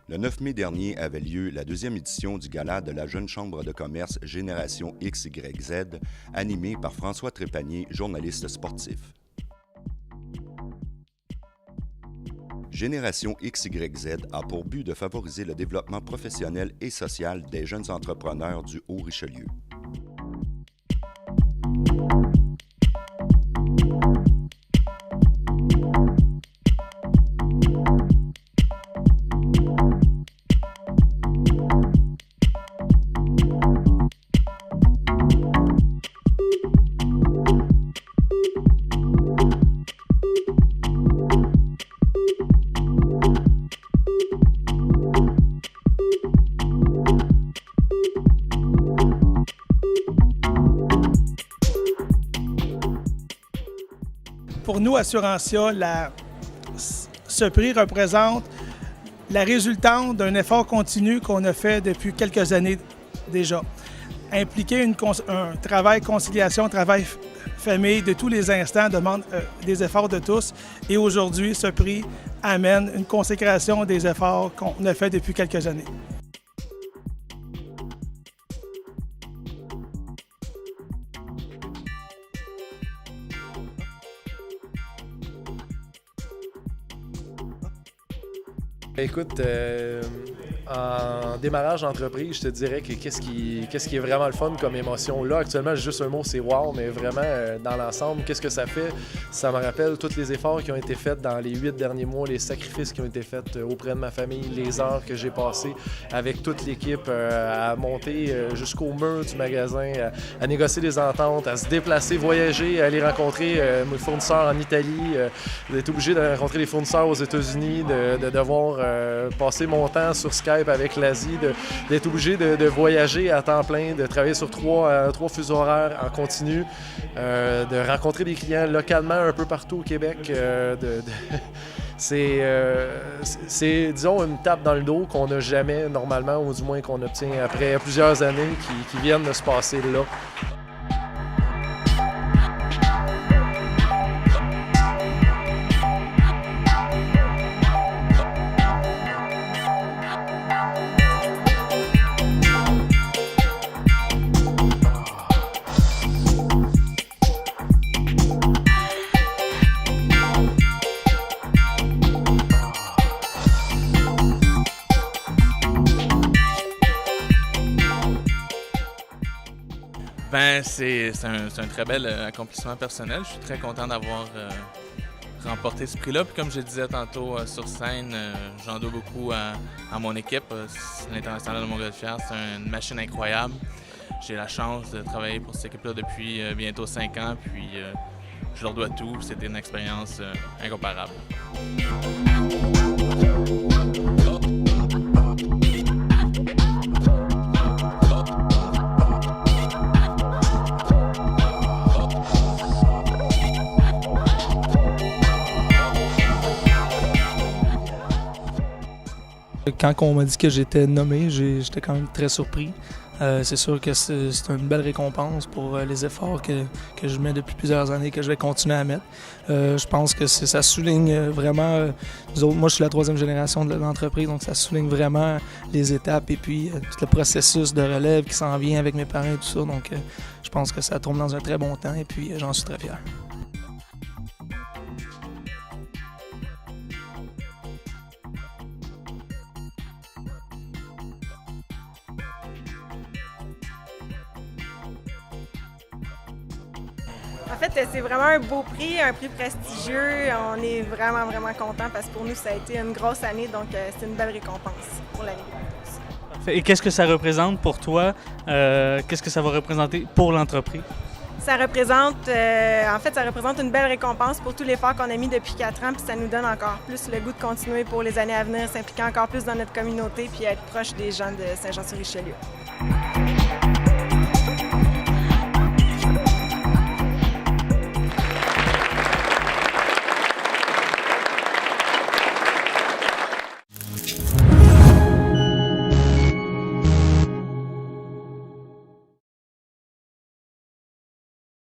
Le 9 mai dernier avait lieu la deuxième édition du gala de la Jeune Chambre de commerce Génération XYZ, animée par François Trépanier, journaliste sportif. Génération XYZ a pour but de favoriser le développement professionnel et social des jeunes entrepreneurs du Haut-Richelieu. Pour nous, Assurantia, ce prix représente la résultante d'un effort continu qu'on a fait depuis quelques années déjà. Impliquer un travail conciliation, un travail famille de tous les instants demande des efforts de tous. Et aujourd'hui, ce prix amène une consécration des efforts qu'on a fait depuis quelques années. Écoute, en démarrage d'entreprise, je te dirais que qu'est-ce qui est vraiment le fun comme émotion là. Actuellement, juste un mot, c'est wow, mais vraiment, dans l'ensemble, qu'est-ce que ça fait? Ça me rappelle tous les efforts qui ont été faits dans les 8 derniers mois, les sacrifices qui ont été faits auprès de ma famille, les heures que j'ai passées avec toute l'équipe à monter jusqu'au mur du magasin, à négocier des ententes, à se déplacer, voyager, à aller rencontrer mes fournisseurs en Italie, d'être obligé de rencontrer les fournisseurs aux États-Unis, de devoir passer mon temps sur Skype avec l'Asie, d'être obligé de voyager à temps plein, de travailler sur trois fuseaux horaires en continu, de rencontrer des clients localement un peu partout au Québec. C'est, disons, une tape dans le dos qu'on n'a jamais normalement, ou du moins qu'on obtient après plusieurs années qui viennent de se passer là. C'est un très bel accomplissement personnel. Je suis très content d'avoir remporté ce prix-là. Puis comme je le disais tantôt sur scène, j'en dois beaucoup à mon équipe. L'International de Montgolfière, c'est une machine incroyable. J'ai la chance de travailler pour cette équipe-là depuis bientôt 5 ans. Puis je leur dois tout. C'était une expérience incomparable. Quand on m'a dit que j'étais nommé, j'étais quand même très surpris. C'est sûr que c'est une belle récompense pour les efforts que je mets depuis plusieurs années, que je vais continuer à mettre. Je pense que ça souligne vraiment, moi je suis la 3e génération de l'entreprise, donc ça souligne vraiment les étapes et puis tout le processus de relève qui s'en vient avec mes parents et tout ça. Donc je pense que ça tombe dans un très bon temps et puis j'en suis très fier. En fait, c'est vraiment un beau prix, un prix prestigieux. On est vraiment, vraiment contents parce que pour nous, ça a été une grosse année, donc c'est une belle récompense pour l'année. Et qu'est-ce que ça représente pour toi? Qu'est-ce que ça va représenter pour l'entreprise? Ça représente une belle récompense pour tout l'effort qu'on a mis depuis 4 ans, puis ça nous donne encore plus le goût de continuer pour les années à venir, s'impliquer encore plus dans notre communauté, puis être proche des gens de Saint-Jean-sur-Richelieu.